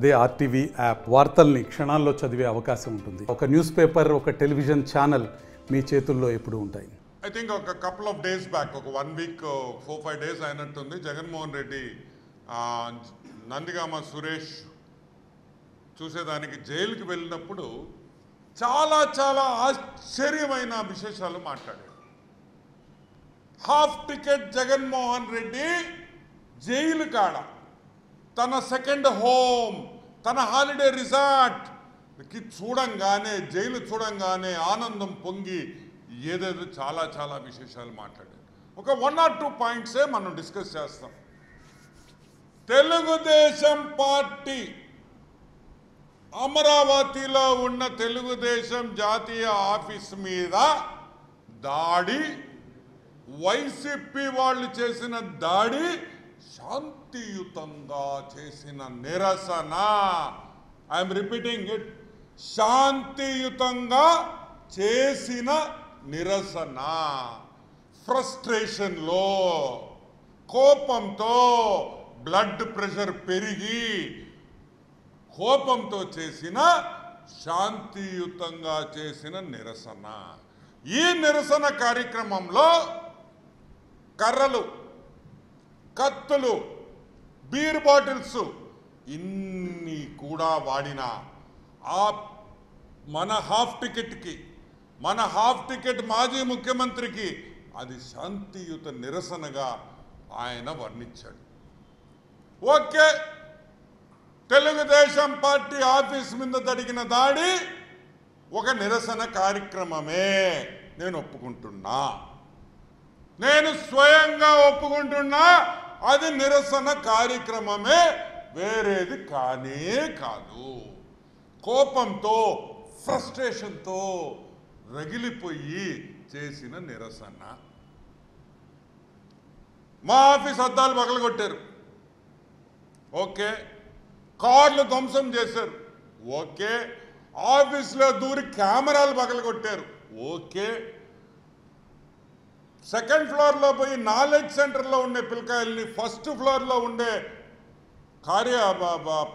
అదే RTV app వార్తల్ని క్షణాల్లో చదివే అవకాశం ఉంటుంది. ఒక న్యూస్ పేపర్, ఒక టెలివిజన్ ఛానల్ మీ చేతుల్లో ఎప్పుడూ ఉంటాయి. ఐ థింక్ ఒక కపుల్ ఆఫ్ డేస్ బ్యాక్, ఒక 1 వీక్ 4-5 డేస్ అయినట్టుంది, జగన్మోహన్ రెడ్డి నందిగామ సురేష్ చూసేదానికి జైలుకి వెళ్ళినప్పుడు చాలా చాలా ఆశ్చర్యమైన విశేషాలు మాట్లాడాడు. Half ticket Jaganmohan Reddy jail కాడ తన సెకండ్ హోమ్, తన హాలిడే రిసార్ట్కి చూడంగానే, జైలు చూడంగానే ఆనందం పొంగి ఏదేదో చాలా చాలా విశేషాలు మాట్లాడారు. ఒక 1 or 2 పాయింట్సే మనం డిస్కస్ చేస్తాం. తెలుగుదేశం పార్టీ, అమరావతిలో ఉన్న తెలుగుదేశం జాతీయ ఆఫీస్ మీద దాడి, వైసీపీ వాళ్ళు చేసిన దాడి శాంతియుతంగా చేసిన నిరసన. ఐఎమ్ రిపీటింగ్ ఇట్, శాంతియుతంగా చేసిన నిరసన. ఫ్రస్ట్రేషన్లో, కోపంతో, బ్లడ్ ప్రెషర్ పెరిగి కోపంతో చేసిన, శాంతియుతంగా చేసిన నిరసన. ఈ నిరసన కార్యక్రమంలో కర్రలు, కత్తులు, బీర్ బాటిల్స్ ఇన్ని కూడా వాడిన మన హాఫ్ టికెట్ మాజీ ముఖ్యమంత్రికి అది శాంతియుత నిరసనగా ఆయన వర్ణించాడు. ఓకే, తెలుగుదేశం పార్టీ ఆఫీస్ మీద జరిగిన దాడి ఒక నిరసన కార్యక్రమమే, నేను ఒప్పుకుంటున్నా, నేను స్వయంగా ఒప్పుకుంటున్నా. అది నిరసన కార్యక్రమమే, వేరేది కానే కాదు. కోపంతో, ఫ్రస్ట్రేషన్తో రగిలిపోయి చేసిన నిరసన. మా ఆఫీస్ అద్దాలు పగలగొట్టారు, ఓకే. కార్లు ధ్వంసం చేశారు, ఓకే. ఆఫీస్లో దూరి కెమెరాలు పగలగొట్టారు, ఓకే. సెకండ్ ఫ్లోర్లో పోయి నాలెడ్జ్ సెంటర్లో ఉండే పిల్లకాయల్ని ఫస్ట్ ఫ్లోర్లో ఉండే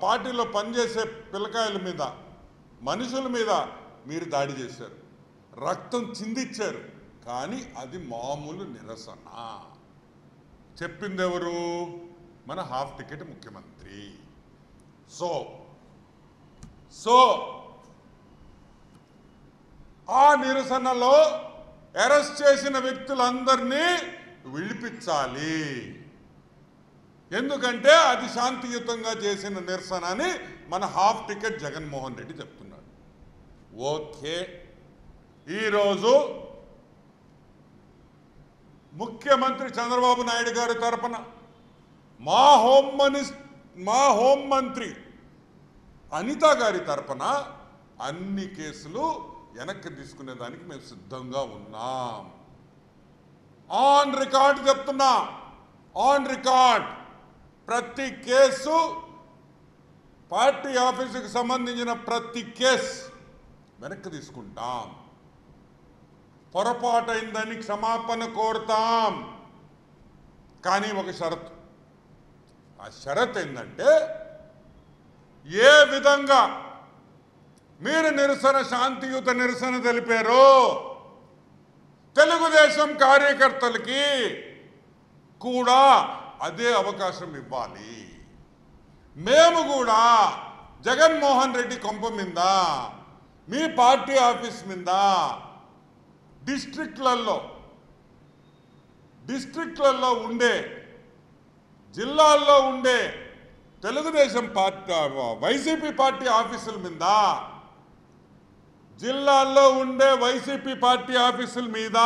పార్టీలో పనిచేసే పిల్లకాయల మీద, మనుషుల మీద మీరు దాడి చేశారు, రక్తం చిందించారు. కానీ అది మామూలు నిరసన. చెప్పింది ఎవరు? మన హాఫ్ టికెట్ ముఖ్యమంత్రి. సో ఆ నిరసనలో అరెస్ట్ చేసిన వ్యక్తులందరినీ విడిపించాలి, ఎందుకంటే అది శాంతియుతంగా చేసిన నిరసన అని మన హాఫ్ టికెట్ జగన్మోహన్ రెడ్డి చెప్తున్నాడు. ఓకే, ఈరోజు ముఖ్యమంత్రి చంద్రబాబు నాయుడు గారి తరపున మా హోం మంత్రి అనిత గారి తరపున అన్ని కేసులు వెనక్కి తీసుకునేదానికి మేము సిద్ధంగా ఉన్నాం. ఆన్ రికార్డ్ చెప్తున్నా, ఆన్ రికార్డ్, ప్రతి కేసు, పార్టీ ఆఫీసుకి సంబంధించిన ప్రతి కేసు వెనక్కి తీసుకుంటాం. పొరపాటైందని క్షమాపణ కోరుతాం. కానీ ఒక షరతు. ఆ షరత్ ఏంటంటే, ఏ విధంగా మీరు నిరసన, శాంతియుత నిరసన తెలిపారో తెలుగుదేశం కార్యకర్తలకి కూడా అదే అవకాశం ఇవ్వాలి. మేము కూడా జగన్మోహన్ రెడ్డి కొంప మీద, మీ పార్టీ ఆఫీస్ మీద, డిస్ట్రిక్ట్లలో ఉండే, జిల్లాల్లో ఉండే తెలుగుదేశం పార్టీ, వైసీపీ పార్టీ ఆఫీసుల మీద, జిల్లాల్లో ఉండే వైసీపీ పార్టీ ఆఫీసుల మీద,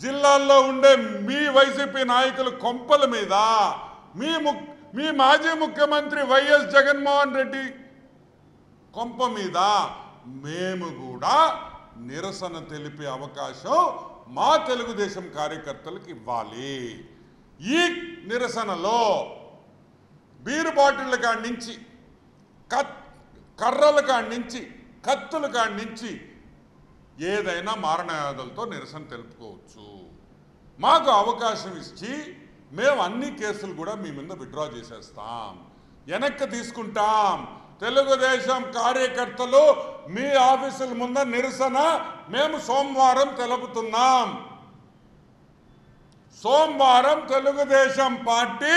జిల్లాల్లో ఉండే మీ వైసీపీ నాయకుల కొంపల మీద, మీ మాజీ ముఖ్యమంత్రి వైఎస్ జగన్మోహన్ రెడ్డి కొంప మీద మేము కూడా నిరసన తెలిపే అవకాశం మా తెలుగుదేశం కార్యకర్తలకు ఇవ్వాలి. ఈ నిరసనలో బీరు బాటిళ్ళ కాడి నుంచి, కర్రల కాడి నుంచి, కత్తుల కాడి నుంచి ఏదైనా మారణాయుధాలతో నిరసన తెలుపుకోవచ్చు. మాకు అవకాశం ఇచ్చి మేము అన్ని కేసులు కూడా మీ మీద విత్డ్రా చేసేస్తాం. వెనక్కి తీసుకుంటాం. తెలుగుదేశం కార్యకర్తలు మీ ఆఫీసుల ముందు నిరసన మేము సోమవారం తెలుపుతున్నాం. సోమవారం తెలుగుదేశం పార్టీ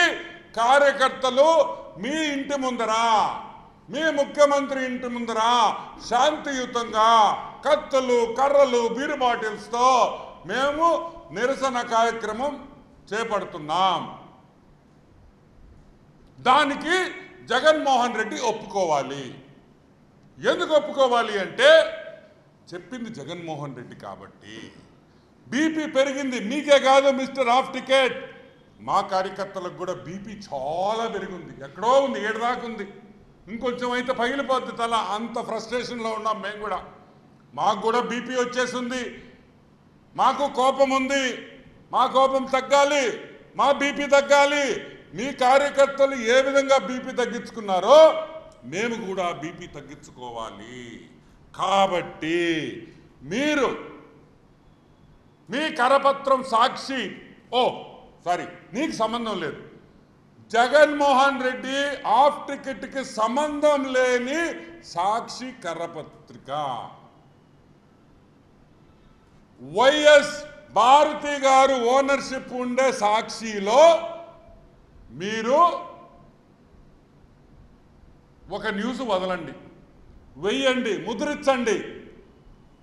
కార్యకర్తలు మీ ఇంటి ముందర, మీ ముఖ్యమంత్రి ఇంటి ముందర శాంతియుతంగా కత్తులు, కర్రలు, బీరు బాటిల్స్తో మేము నిరసన కార్యక్రమం చేపడుతున్నాం. దానికి జగన్మోహన్ రెడ్డి ఒప్పుకోవాలి. ఎందుకు ఒప్పుకోవాలి అంటే చెప్పింది జగన్మోహన్ రెడ్డి కాబట్టి. బీపీ పెరిగింది, మీకే కాదు మిస్టర్ ఆఫ్ టికెట్, మా కార్యకర్తలకు కూడా బీపీ చాలా పెరిగింది. ఎక్కడో ఉంది, 7 దాకా ఉంది. ఇంకొంచెం అయితే పగిలిపోద్ది తల, అంత ఫ్రస్ట్రేషన్లో ఉన్నాం మేము కూడా. మాకు కూడా బీపీ వచ్చేసింది, మాకు కోపం ఉంది. మా కోపం తగ్గాలి, మా బీపీ తగ్గాలి. మీ కార్యకర్తలు ఏ విధంగా బీపీ తగ్గించుకున్నారో మేము కూడా బీపీ తగ్గించుకోవాలి. కాబట్టి మీరు మీ కరపత్రం సాక్షి, నీకు సంబంధం లేదు, జగన్మోహన్ రెడ్డి ఆఫ్ టికెట్కి సంబంధం లేని సాక్షి కరపత్రిక, వైఎస్ భారతి గారు ఓనర్షిప్ ఉండే సాక్షిలో మీరు ఒక న్యూస్ వదలండి, వెయ్యండి, ముద్రించండి.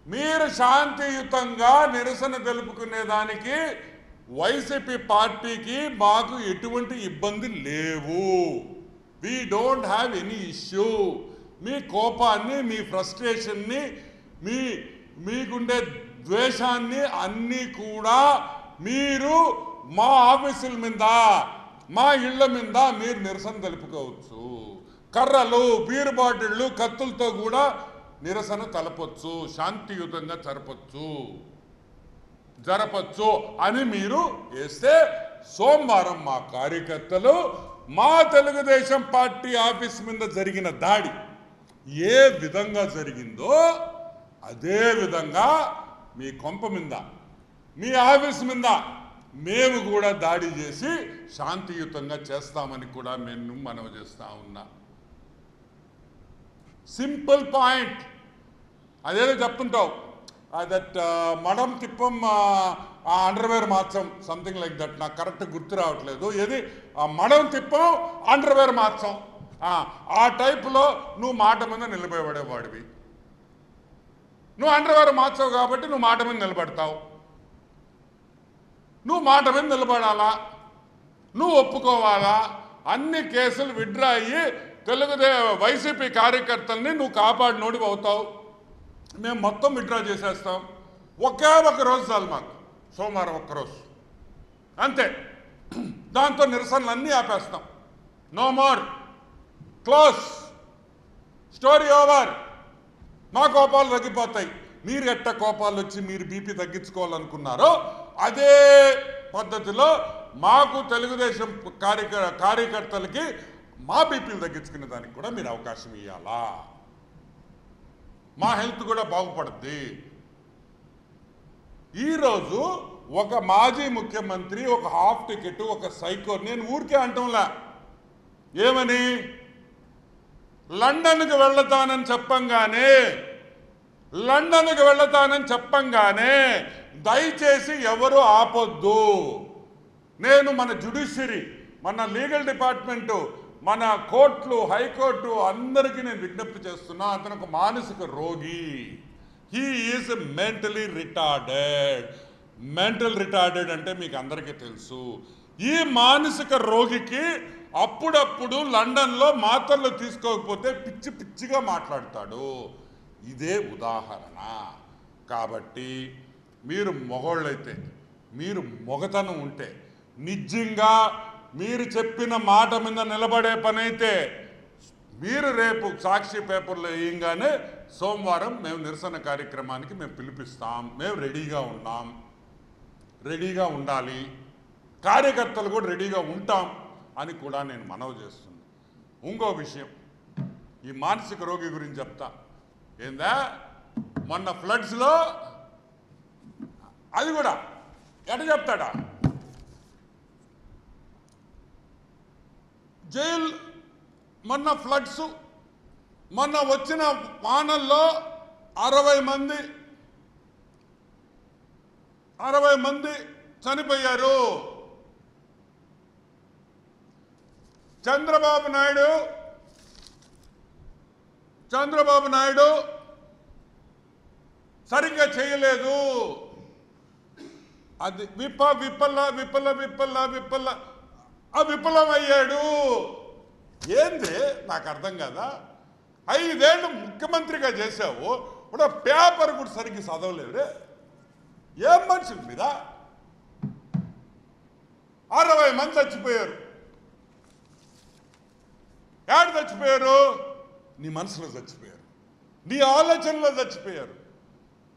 మీరు శాంతియుతంగా నిరసన తెలుపుకునేదానికి వైసీపీ పార్టీకి మాకు ఎటువంటి ఇబ్బంది లేవు. We don't have any issue. మీ కోపాన్ని, మీ ఫ్రస్ట్రేషన్ని, మీకుండే ద్వేషాన్ని అన్నీ కూడా మీరు మా ఆఫీసుల మీద, మా ఇళ్ల మీద మీరు నిరసన తెలుపుకోవచ్చు. కర్రలు, బీరు బాటిళ్ళు, కత్తులతో కూడా నిరసన తెలపొచ్చు, శాంతియుతంగా జరపచ్చు అని మీరు వేస్తే సోమవారం మా కార్యకర్తలు మా తెలుగుదేశం పార్టీ ఆఫీస్ మీద జరిగిన దాడి ఏ విధంగా జరిగిందో అదే విధంగా మీ కొంప మీద, మీ ఆఫీస్ మీద మేము కూడా దాడి చేసి శాంతియుతంగా చేస్తామని కూడా నేను మనవి చేస్తా ఉన్నా. Simple point. అదేదో చెప్తుంటావు, దట్ మడం తిప్పం అండర్వేర్ మార్చం, సంథింగ్ లైక్ దట్. నాకు కరెక్ట్ గుర్తు రావట్లేదు. ఏది మడం తిప్పం అండర్వేర్ మార్చం, ఆ టైపులో నువ్వు మాట మీద నిలబడేవాడివి. నువ్వు అండర్వేర్ మార్చావు కాబట్టి నువ్వు మాట మీద నిలబడతావు. నువ్వు మాట మీద నిలబడాలా, నువ్వు ఒప్పుకోవాలా. అన్ని కేసులు విత్డ్రా అయ్యి వైసీపీ కార్యకర్తల్ని నువ్వు కాపాడినోడివి అవుతావు. మేము మొత్తం విత్డ్రా చేసేస్తాం. ఒకే ఒక రోజు చాలు మాకు, సోమవారం ఒక్కరోజు అంతే. దాంతో నిరసనలు అన్నీ ఆపేస్తాం. No more, close, story over. మా కోపాలు తగ్గిపోతాయి. మీరు ఎట్ట కోపాలు వచ్చి మీరు బీపీ తగ్గించుకోవాలనుకున్నారో అదే పద్ధతిలో మాకు తెలుగుదేశం కార్యకర్తలకి మా బీపీలు తగ్గించుకునే దానికి కూడా మీరు అవకాశం ఇవ్వాలా. మా హెల్త్ కూడా బాగుపడుద్ది. ఈరోజు ఒక మాజీ ముఖ్యమంత్రి ఒక హాఫ్ టికెట్, ఒక సైకో, నేను ఊరికే అంటంలా, ఏమని లండన్కి వెళ్తానని చెప్పంగానే దయచేసి ఎవరు ఆపొద్దు. నేను మన జ్యుడిషియరీ, మన లీగల్ డిపార్ట్మెంటు, మన కోర్టులు, హైకోర్టు అందరికీ నేను విజ్ఞప్తి చేస్తున్నా, అతను ఒక మానసిక రోగి. He is mentally retarded. Mental retarded అంటే మీకు అందరికీ తెలుసు. ఈ మానసిక రోగికి అప్పుడప్పుడు లండన్లో మాత్రలు తీసుకోకపోతే పిచ్చి పిచ్చిగా మాట్లాడతాడు. ఇదే ఉదాహరణ. కాబట్టి మీరు మగోళ్ళైతే, మీరు మొగతనం ఉంటే, నిజంగా మీరు చెప్పిన మాట మీద నిలబడే పని అయితే మీరు రేపు సాక్షి పేపర్లో వేయంగానే సోమవారం మేము నిరసన కార్యక్రమానికి మేము పిలిపిస్తాం. మేము రెడీగా ఉన్నాం, రెడీగా ఉండాలి, కార్యకర్తలు కూడా రెడీగా ఉంటాం అని కూడా నేను మనవి చేస్తున్నాను. ఇంకో విషయం, ఈ మానసిక రోగి గురించి చెప్తా. ఏందా మొన్న ఫ్లడ్స్లో అది కూడా ఎట చెప్తాడా, మొన్న ఫ్లడ్స్, మొన్న వచ్చిన వానల్లో 60 మంది చనిపోయారు. చంద్రబాబు నాయుడు సరిగ్గా చేయలేదు. అది విఫలమయ్యాడు. ఏంది నాకు అర్థం కదా. 5 ఏళ్ళు ముఖ్యమంత్రిగా చేశావు, ఇప్పుడు పేపర్ కూడా సరిగ్గా చదవలేడు. ఏం మనుషులు మీద 60 మంది చచ్చిపోయారు. ఏడు చచ్చిపోయారు? నీ మనసులో చచ్చిపోయారు, నీ ఆలోచనలో చచ్చిపోయారు.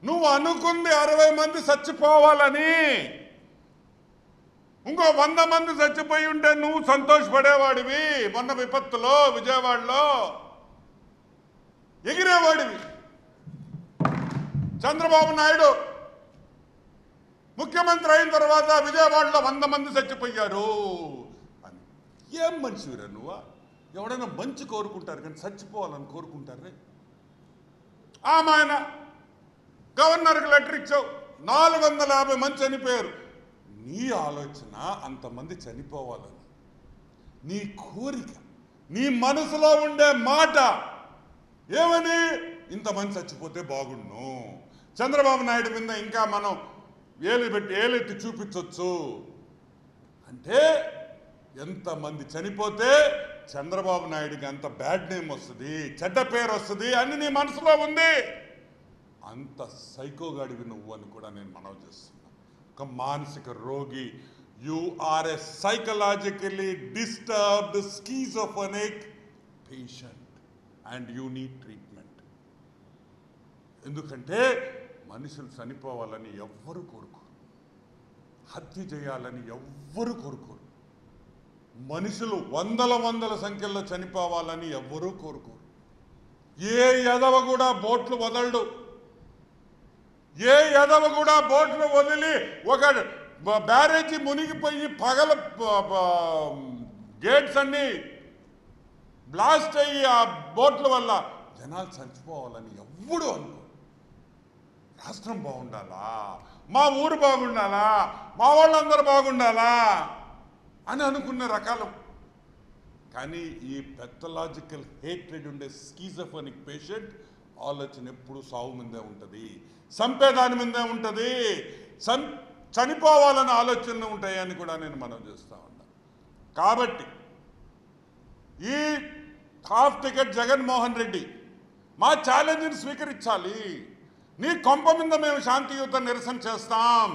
నువ్వు అనుకుంది 60 మంది చచ్చిపోవాలని, ఇంకో 100 మంది చచ్చిపోయి ఉంటే నువ్వు సంతోషపడేవాడివి. మొన్న విపత్తులో విజయవాడలో ఎగిరేవాడివి. చంద్రబాబు నాయుడు ముఖ్యమంత్రి అయిన తర్వాత విజయవాడలో 100 మంది చచ్చిపోయారు అని. ఏం మనిషిరా నువ్వు? ఎవడైనా మంచి కోరుకుంటారు కానీ చచ్చిపోవాలని కోరుకుంటారే. ఆయన గవర్నర్కి లెటర్ ఇచ్చావు, 450 మంది చనిపోయారు. నీ ఆలోచన అంతమంది చనిపోవాలని, నీ కోరిక, నీ మనసులో ఉండే మాట ఏమని? ఇంతమంది చచ్చిపోతే బాగుండు. చంద్రబాబు నాయుడు మీద ఇంకా మనం ఏలెత్తి చూపించవచ్చు అంటే, ఎంతమంది చనిపోతే చంద్రబాబు నాయుడికి అంత బ్యాడ్ నేమ్ వస్తుంది, చెడ్డ పేరు వస్తుంది అని నీ మనసులో ఉంది. అంత సైకోగాడివి నువ్వు అని కూడా నేను మనవి చేస్తున్నా. ఒక మానసిక రోగి. You are a psychologically disturbed schizophrenic patient and you need treatment. ఎందుకంటే మనుషులు చనిపోవాలని ఎవ్వరు కోరుకోరు, హత్య చేయాలని ఎవ్వరు కోరుకోరు, మనుషులు వందల సంఖ్యలో చనిపోవాలని ఎవ్వరూ కోరుకోరు. ఏ ఎదవ కూడా బోట్లు వదలడు. ఏ ఎదవ కూడా బోట్లు వదిలి ఒక బ్యారేజీ మునిగిపోయి గేట్స్ అన్ని బ్లాస్ట్ అయ్యి ఆ బోట్ల వల్ల జనాలు చచ్చిపోవాలని ఎవ్వడు అనుకో. రాష్ట్రం బాగుండాలా, మా ఊరు బాగుండాలా, మా వాళ్ళందరూ బాగుండాలా అని అనుకున్న రకాలు. కానీ ఈ పెథలాజికల్ హేట్రెడ్ ఉండే స్కీజోఫ్రెనిక్ పేషెంట్ ఆలోచన ఎప్పుడు సావు మీదే ఉంటుంది, సంపేదాని మీదే ఉంటుంది, చనిపోవాలన్న ఆలోచనలు ఉంటాయని కూడా నేను మనవి చేస్తా ఉన్నా. కాబట్టి ఈ హాఫ్ టికెట్ జగన్మోహన్ రెడ్డి మా ఛాలెంజ్ని స్వీకరించాలి. నీ కొంప మీద మేము శాంతియుత నిరసన చేస్తాం,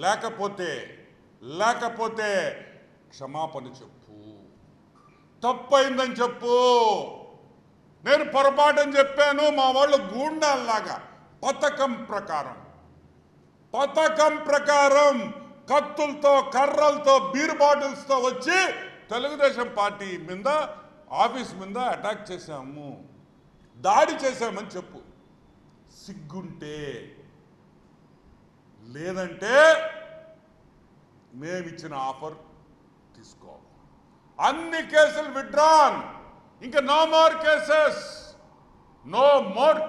లేకపోతే క్షమాపణ చెప్పు, తప్పైందని చెప్పు. నేను పొరపాటని చెప్పాను, మా వాళ్ళు గూండాల్లాగా పథకం ప్రకారం కత్తులతో, కర్రలతో, బీర్ బాటిల్స్తో వచ్చి తెలుగుదేశం పార్టీ మీద, ఆఫీస్ మీద అటాక్ చేశాము, దాడి చేశామని చెప్పు. సిగ్గుంటే. లేదంటే మేమిచ్చిన ఆఫర్ తీసుకో. అన్ని కేసులు విత్డ్రాన్. ఇంకా నో మోర్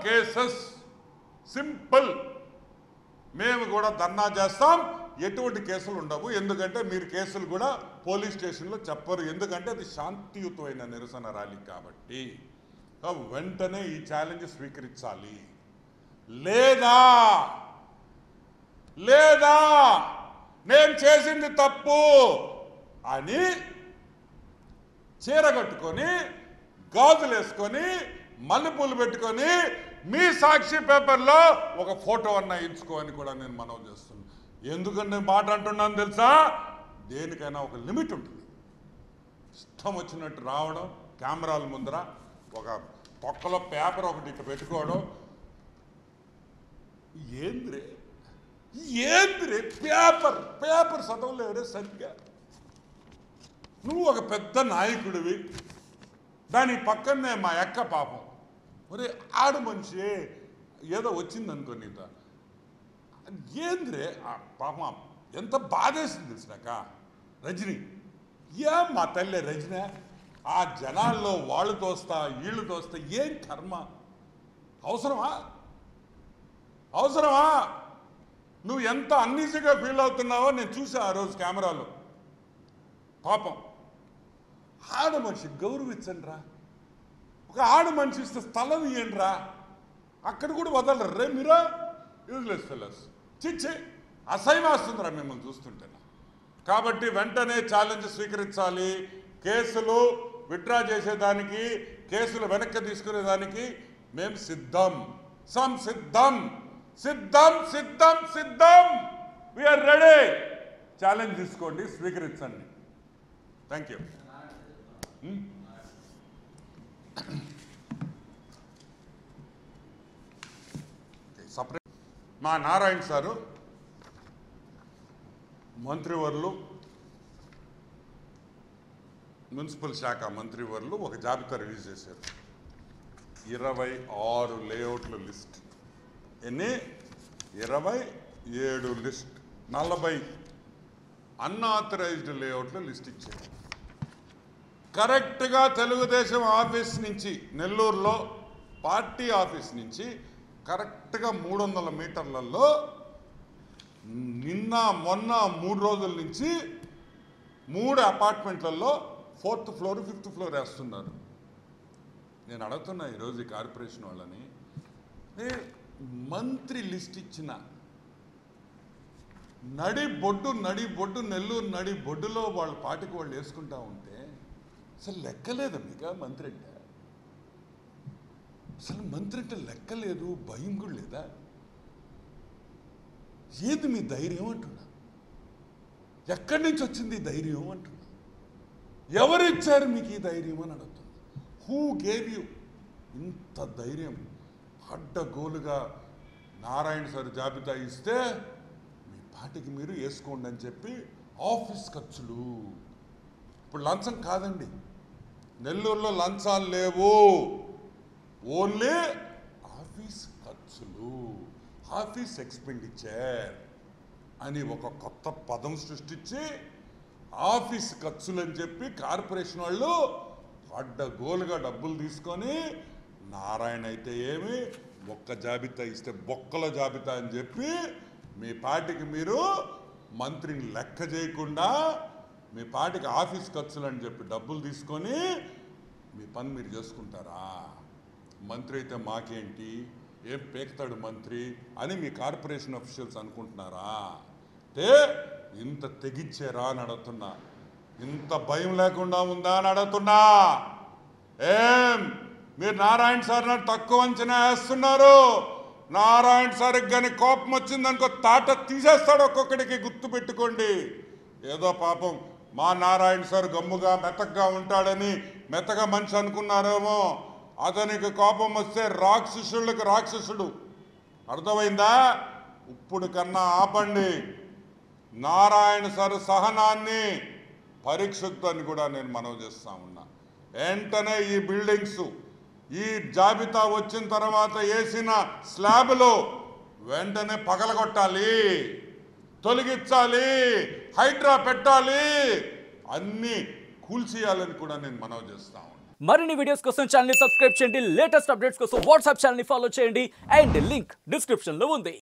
కేసెస్. సింపుల్. మేము కూడా ధర్నా చేస్తాం, ఎటువంటి కేసులు ఉండవు. ఎందుకంటే మీరు కేసులు కూడా పోలీస్ స్టేషన్లో చెప్పరు, ఎందుకంటే అది శాంతియుతమైన నిరసన ర్యాలీ కాబట్టి. వెంటనే ఈ ఛాలెంజ్ స్వీకరించాలి. లేదా నేను చేసింది తప్పు అని చీర కట్టుకొని, గాజులు వేసుకొని, మల్లెపూలు పెట్టుకొని మీ సాక్షి పేపర్లో ఒక ఫోటో అన్న ఎంచుకోని కూడా నేను మనవి చేస్తున్నాను. ఎందుకంటే మాట అంటున్నాను తెలుసా, దేనికైనా ఒక లిమిట్ ఉంటుంది. ఇష్టం వచ్చినట్టు రావడం, కెమెరాల ముందర ఒక తొక్కలో పేపర్ ఒకటి ఇట్లా పెట్టుకోవడం, ఏంద్రే పేపర్ చదవలేరే సరిగ్గా. నువ్వు ఒక పెద్ద నాయకుడివి, దాని పక్కనే మా అక్క పాపం, ఒరే ఆడు మనిషి ఏదో వచ్చిందనుకో నీతో, ఏంద్రే పాపం ఎంత బాధేసింది తెలిసినాక. రజని, ఏం మా తల్లి రజన ఆ జనాల్లో వాళ్ళు తోస్తా వీళ్ళు తోస్తా ఏం కర్మ? అవసరమా? అవసరమా? నువ్వు ఎంత అన్ఈజీగా ఫీల్ అవుతున్నావో నేను చూసా ఆ రోజు కెమెరాలో. పాపం ఆడ మనిషి గౌరవించండి రా, ఒక ఆడ మనిషి ఇస్తే స్థలం ఇవ్వండి రా, అక్కడ కూడా వదలరు రే మీరా. యూజ్లెస్ ఫెలోస్, చిచ్చి అసహ్యం వస్తుందిరా మిమ్మల్ని చూస్తుంటే. కాబట్టి వెంటనే ఛాలెంజ్ స్వీకరించాలి. కేసులు విత్డ్రా చేసేదానికి, కేసులు వెనక్కి తీసుకునేదానికి మేము సిద్ధం, సంసిద్ధం, సిద్ధం సిద్ధం సిద్ధం. We are ready. ఛాలెంజ్ తీసుకోండి, స్వీకరించండి. Thank you. సపరేట్ మా నారాయణ సారు మంత్రివర్లు, మున్సిపల్ శాఖ మంత్రివర్లు ఒక జాబితా రిలీజ్ చేశారు. 26 లేఅవుట్ల లిస్ట్. ఎన్ని? 27 లిస్ట్. 40 అన్ఆథరైజ్డ్ లేఅవుట్ల లిస్ట్ ఇచ్చారు. కరెక్ట్గా తెలుగుదేశం ఆఫీస్ నుంచి, నెల్లూరులో పార్టీ ఆఫీస్ నుంచి కరెక్ట్గా 300 మీటర్లలో నిన్న మొన్న 3 రోజుల నుంచి 3 అపార్ట్మెంట్లలో 4th ఫ్లోర్ 5th ఫ్లోర్ వేస్తున్నారు. నేను అడుగుతున్నా ఈరోజు ఈ కార్పొరేషన్ వాళ్ళని, మంత్రి లిస్ట్ ఇచ్చిన నడి బొడ్డు నెల్లూరు నడి బొడ్డులో వాళ్ళ పాటికి వాళ్ళు వేసుకుంటా ఉంటే అసలు లెక్కలేదు మీకు మంత్రి అంటే? అసలు మంత్రి అంటే లెక్కలేదు, భయం కూడా లేదా? ఏది మీ ధైర్యం అంటున్నా? ఎక్కడి నుంచి వచ్చింది ఈ ధైర్యం అంటున్నా? ఎవరు ఇచ్చారు మీకు ఈ ధైర్యం అని అడుగుతున్నా. హూ గేవ్ యూ ఇంత ధైర్యం? అడ్డగోలుగా నారాయణ సార్ జాబితా ఇస్తే మీ పాటికి మీరు వేసుకోండి అని చెప్పి ఆఫీస్ ఖర్చులు. ఇప్పుడు లంచం కాదండి, నెల్లూరులో లంచాలు లేవు, ఓన్లీ ఆఫీస్ ఖర్చులు, ఆఫీస్ ఎక్స్పెండిచర్ అని ఒక కొత్త పదం సృష్టించి ఆఫీస్ ఖర్చులు అని చెప్పి కార్పొరేషన్ వాళ్ళు అడ్డగోలుగా డబ్బులు తీసుకొని, నారాయణ అయితే ఏమి ఒక్క జాబితా ఇస్తే బొక్కల జాబితా అని చెప్పి మీ పార్టీకి మీరు మంత్రిని లెక్క చేయకుండా మీ పార్టీకి ఆఫీస్ ఖర్చులు అని చెప్పి డబ్బులు తీసుకొని మీ పని మీరు చేసుకుంటారా? మంత్రి అయితే మాకేంటి, ఏం పేక్తాడు మంత్రి అని మీ కార్పొరేషన్ అఫీషియల్స్ అనుకుంటున్నారా? అంటే ఇంత తెగిచ్చారా అని అడుగుతున్నా. ఇంత భయం లేకుండా ఉందా అని అడుగుతున్నా. ఏం మీరు నారాయణ సార్ తక్కువ అంచనా వేస్తున్నారు? నారాయణ సార్కి కానీ కోపం వచ్చిందనుకో తాట తీసేస్తాడు ఒక్కొక్కడికి, గుర్తు పెట్టుకోండి. ఏదో పాపం మా నారాయణ సార్ గమ్ముగా మెత్తగా ఉంటాడని మెత్తగా మనిషి అనుకున్నారేమో. అతనికి కోపం వస్తే రాక్షసులకు రాక్షసుడు. అర్థమైందా? ఇప్పుడు కన్నా ఆపండి. నారాయణ సార్ సహనాన్ని పరీక్షిద్దని కూడా నేను మనవి చేస్తా ఉన్నా. వెంటనే ఈ బిల్డింగ్స్, ఈ జాబితా వచ్చిన తర్వాత వేసిన స్లాబ్లు వెంటనే పగలగొట్టాలి, తొలగించాలి, హైడ్రా పెట్టాలి, అన్నీ కూల్చేయాలని కూడా నేను మనవి చేస్తా ఉన్నా. మరిన్ని వీడియోస్ కోసం ఛానల్ ని సబ్స్క్రైబ్ చేయండి, లేటెస్ట్ అప్డేట్స్ కోసం వాట్సాప్ ఛానల్ ని ఫాలో చేయండి, అండ్ లింక్ డిస్క్రిప్షన్ లో ఉంది.